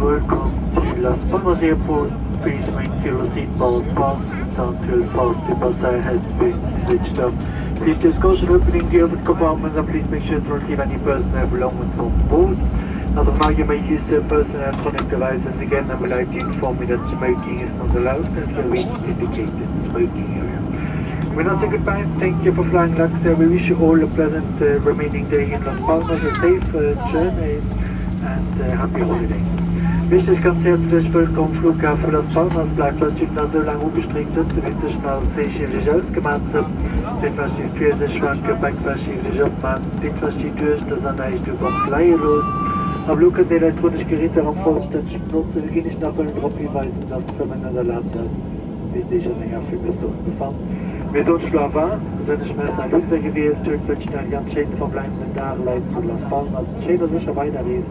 welcome to Las Palmas Airport. Please maintain your seatbelt fastened until the buzzer has been switched off. Please use caution opening the overhead compartments and please make sure to not leave any personal belongings on board. As of now, you may use your personal electronic devices again and would like to inform you that smoking is not allowed and you reach the indicated smoking area. We now say goodbye. Thank you for flying Luxair. We wish you all a pleasant remaining day in Las Palmas, a safe journey and happy holidays. Wichtig, ganz herzlich willkommen Flughafen Las Palmas. Bleibt das Schiff so lange umgestreckt sitzen, bis der Schnall sich ausgemacht hat. Den was die Füße schwanken, Backwaschig abmachen, den was die durch, das an euch überhaupt los. Am Luke der elektronische Geräte am Vollständig nutzen, wir gehen nicht nach darauf hinweisen, dass Verwender der Land sich nicht länger für Personen befahren. Wir sind schlafen, sind nicht mehr nach Luxair gewählt, wünschen einen ganz schönen verbleibenden Tag, zu Las Palmas, schön, dass ich weiterlesen.